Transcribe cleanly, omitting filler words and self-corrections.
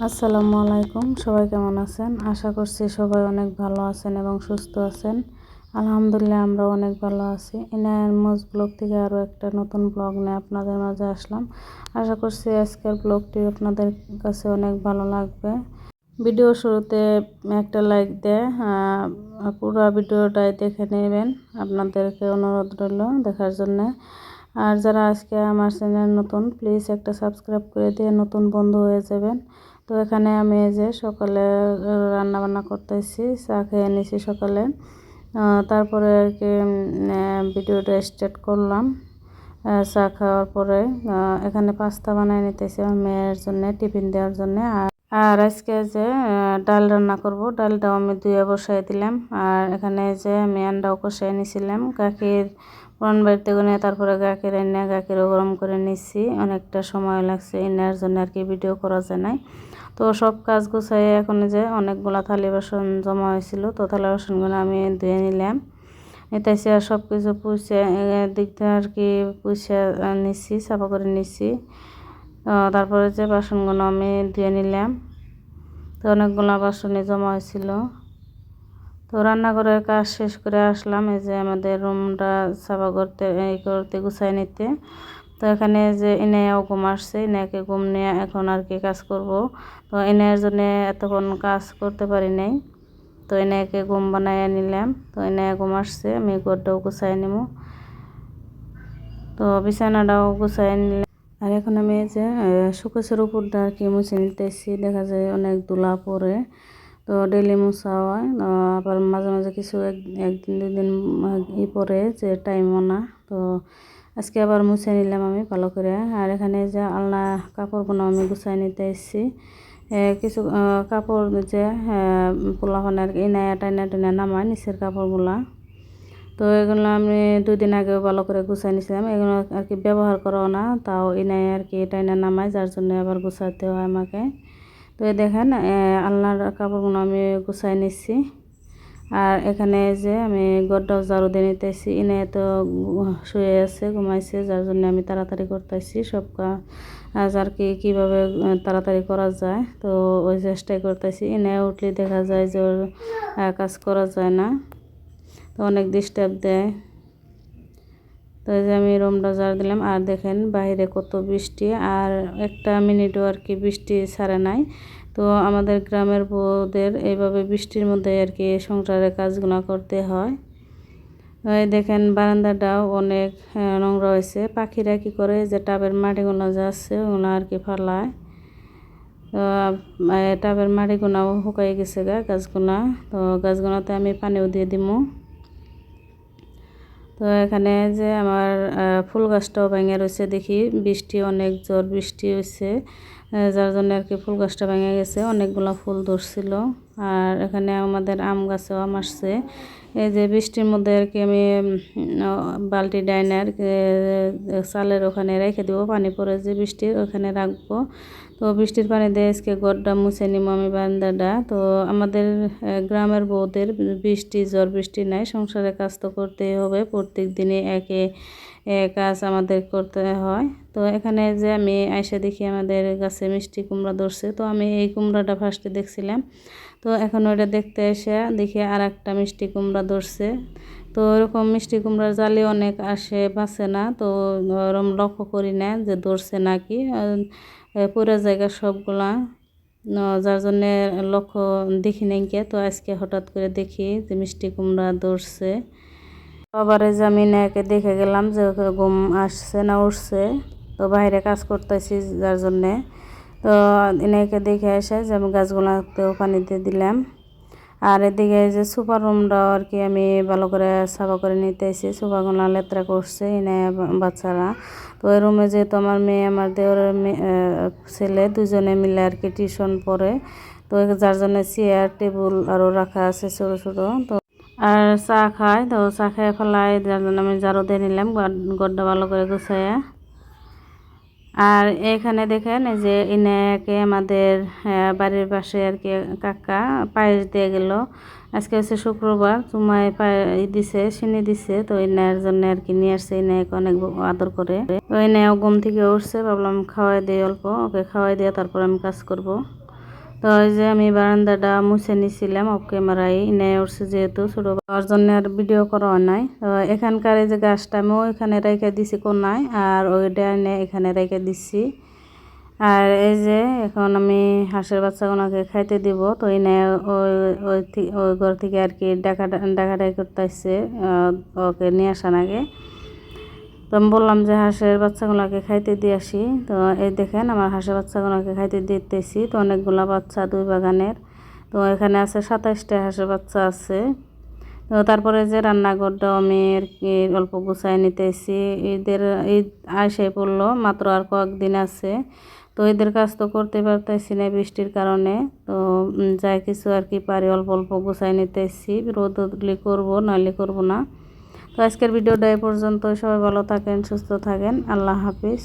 আসসালামু আলাইকুম। সবাই কেমন আছেন? আশা করছি সবাই অনেক ভালো আছেন এবং সুস্থ আছেন। আলহামদুলিল্লাহ আমরা অনেক ভালো আছি। ইনায়ার মোজ ব্লগ থেকে আরও একটা নতুন ব্লগ নিয়ে আপনাদের মাঝে আসলাম। আশা করছি আজকের ব্লগটি আপনাদের কাছে অনেক ভালো লাগবে। ভিডিও শুরুতে একটা লাইক দিয়ে পুরো ভিডিওটাই দেখে নেবেন। আপনাদেরকে অনুরোধ রইল দেখার জন্যে। আর যারা আজকে আমার চ্যানেল নতুন, প্লিজ একটা সাবস্ক্রাইব করে দিয়ে নতুন বন্ধু হয়ে যাবেন। তো এখানে আমি এই যে সকালে রান্না বান্না করতেছি, চা খেয়ে নিছি সকালে। তারপরে আর কি ভিডিওটা স্টার্ট করলাম। চা খাওয়ার পরে এখানে পাস্তা বানিয়ে নিতেছি আমার মেয়ের জন্য টিফিন দেওয়ার জন্য। আর আজকে যে ডাল রান্না করব, ডালটাও আমি ধুয়ে বসাই দিলাম। আর এখানে যে আমি আন্ডাও কষাই নিয়েছিলাম, গাখির পুরান বাড়িতে নিয়ে তারপরে গাখির এনে গাখিরও গরম করে নিচ্ছি। অনেকটা সময় লাগছে এনার জন্য আর কি ভিডিও করা যায় নাই। তো সব কাজ গুছাই এখন যে অনেকগুলা থালি বাসন জমা হয়েছিল, তো থালি বাসনগুলো আমি ধুয়ে নিলাম। এটাইছে আর সব কিছু পুষে দিকটা আর কি পুষে নিচ্ছি, সাফা করে নিচ্ছি। তারপরে যে বাসনগুলো আমি ধুয়ে নিলাম। তো অনেকগুলো বাসনে জমা হয়েছিল। তো রান্নাঘরের কাজ শেষ করে আসলাম এই যে আমাদের রুমটা সাফা করতে গুছাই নিতে। তো এখানে যে ইনায়াও ঘুম আসছে, ইনায়াকে ঘুম নিয়ে এখন আর কি কাজ করব। তো ইনায়ের জন্য এতক্ষণ কাজ করতে পারি নাই। তো ইনায়াকে ঘুম বানাইয়া নিলাম। তো ইনায়া ঘুম আসছে, আমি ঘরটাও গুছাই নিব। তো বিছানাটাও গুছাই নিলাম। আর এখন আমি এই যে শোকেসের উপরটা আর কি মুছে নিতেছি, দেখা যায় অনেক ধুলা পড়ে। তো ডেলি মোছা হয়, আবার মাঝে মাঝে কিছু একদিন দুদিন পরে যে টাইমও না। তো আজকে আবার মুছে নিলাম আমি ভালো করে। আর এখানে যে আলনা কাপড়গুলো আমি গুছাই নিতে এসেছি। কিছু কাপড় যে পোলাপানের ইনায়া টাইনা টাইনা নামায় নিচের কাপড়গুলা। তো এগুলো আমি 2 দিন আগেও ভালো করে গুছাই নিয়েছিলাম। এগুলো আর কি ব্যবহার করাও না, তাও ইনায় আর কি টাইনা নামায়, যার জন্য আবার গুছাতে হয় আমাকে। তো এই দেখেন আলনার কাপড়গুলো আমি গুছাই নিচ্ছি। আর এখানে যে আমি ঘরটাও ঝাড়ু দিয়ে নিতেছি। ইনে তো শুয়ে আছে, ঘুমাইছে, যার জন্য আমি তাড়াতাড়ি করতেছি সব কাজ আর কি কীভাবে তাড়াতাড়ি করা যায়। তো ওই চেষ্টাই করতেছি। ইনে উঠলে দেখা যায় যে ওর কাজ করা যায় না, তো অনেক ডিস্টার্ব দেয়। তো এই যে আমি রুমটা ঝাড়ু দিলাম। আর দেখেন বাইরে কত বৃষ্টি, আর একটা মিনিটও আর কি বৃষ্টি ছাড়ে নাই। তো আমাদের গ্রামের বউদের এইভাবে বৃষ্টির মধ্যে আর কি সংসারের কাজগুলো করতে হয়। এই দেখেন বারান্দাটাও অনেক নোংরা হয়েছে। পাখিরা কি করে যে টাবের মাটিগুলো যাচ্ছে ওগুলো আর কি ফালায়। তো টাবের মাটিগুলোও শুকাই গেছে গাছগুলা। তো গাছগুলোতে আমি পানিও দিয়ে দিব। তো এখানে যে আমার ফুল গাছটাও ভেঙে রয়েছে, দেখি বৃষ্টি অনেক জোর বৃষ্টি হয়েছে, যার জন্য আর কি ফুল গাছটা ভেঙে গেছে। অনেকগুলো ফুল ধরছিল। আর এখানে আমাদের আম গাছেও আম আসছে। এই যে বৃষ্টির মধ্যে আর কি আমি বালতি ডাইনার চালের ওখানে রেখে দেবো, পানি পড়ে যে বৃষ্টির ওখানে রাখবো। তো বৃষ্টির পানি দিয়ে আজকে ঘরটা মুছে নিব আমি, বারান্দাটা। তো আমাদের গ্রামের বউদের বৃষ্টি ঝড় বৃষ্টি নাই, সংসারের কাজ তো করতেই হবে, প্রত্যেক দিনে একে কাজ আমাদের করতে হয়। তো এখানে যে আমি আইসা দেখি আমাদের গাছে মিষ্টি কুমড়া ধরছে। তো আমি এই কুমড়াটা ফার্স্টে দেখছিলাম, তো এখন ওইটা দেখতে এসে দেখি আর একটা মিষ্টি কুমড়া ধরছে। তো এরকম মিষ্টি কুমড়ার জালি অনেক আসে বাঁচে না, তো ওরকম লক্ষ্য করি না যে ধরছে নাকি, পুরো জায়গা সবগুলা, যার জন্যে লক্ষ্য দেখি নাই কে। তো আজকে হঠাৎ করে দেখি যে মিষ্টি কুমড়া ধরছে। আবার এই যে আমি নায়কে দেখে গেলাম যে ঘুম আসছে না উঠছে। তো বাইরে কাজ করতেছি যার জন্যে। তো ইনাইকে দেখে এসে যে আমি গাছগুলোতেও পানি দিয়ে দিলাম। আর এদিকে যে সুপার রুমটাও আর কি আমি ভালো করে সাফা করে নিতেছি, সোফাগুলো লেত্রা করছে এনে বাচ্চারা। তো ওই রুমে যেহেতু আমার মেয়ে আমার দেওরের ছেলে দুজনে মিলে আর কি টিউশন পড়ে, তো যার জন্য চেয়ার টেবিল আরও রাখা আছে ছোটো ছোটো। তো আর চা খায়, তো চা খেয়ে ফেলায়, যার জন্য আমি ঝাড়ু দিয়ে নিলাম ঘরটা ভালো করে গুছাইয়া। আর এখানে দেখেন এই যে ইনাকে আমাদের বাড়ির পাশে আর কি কাকা পায়েস দিয়ে গেল। আজকে হচ্ছে শুক্রবার, চুমায় দিছে, চিনি দিছে। তো ইনার জন্য আর কি নিয়ে আসছে, ইনাকে অনেক আদর করে। তো ইনাও ঘুম থেকে উঠছে, ভাবলাম খাওয়াই দিই অল্প, ওকে খাওয়াই দিয়ে তারপর আমি কাজ করব। তো ওই যে আমি বারান্দাটা মুছে নিছিলাম অফ ক্যামেরায় নিয়ে উঠছে, যেহেতু ছোটো বাবার জন্য আর ভিডিও করা হয় নাই। তো এখানকার এই যে গাছটা আমিও এখানে রেখে দিছি কোনায়, আর ওইটা এনে এখানে রেখে দিছি। আর এই যে এখন আমি হাঁসের বাচ্চাগুলোকে খাইতে দিব। তো এনে ওই ঘর থেকে আর কি ডাকাডাকি করতেছে ওকে নিয়ে আসার আগে। তো আমি বললাম যে হাঁসের বাচ্চাগুলোকে খাইতে দিয়ে আসি। তো এই দেখেন আমার হাঁসের বাচ্চাগুলোকে খাইতে দিতেছি। তো অনেকগুলো বাচ্চা, 2 বাগানের। তো এখানে আছে 27টা হাঁসের বাচ্চা আছে। তো তারপরে যে রান্নাঘরটাও আমি আর কি অল্প গুছাই নিতেছি। ঈদ আইসে পড়লো, মাত্র আর কয়েকদিন আছে। তো ঈদের কাজ তো করতে পারতেছি না বৃষ্টির কারণে। তো যাই কিছু আর কি পারি অল্প অল্প গুছাই নিতেছি, রোদ উঠলে করবো, নাহলে করবো না। তো আজকের ভিডিওটা এ পর্যন্ত। সবাই ভালো থাকেন, সুস্থ থাকেন, আল্লাহ হাফিজ।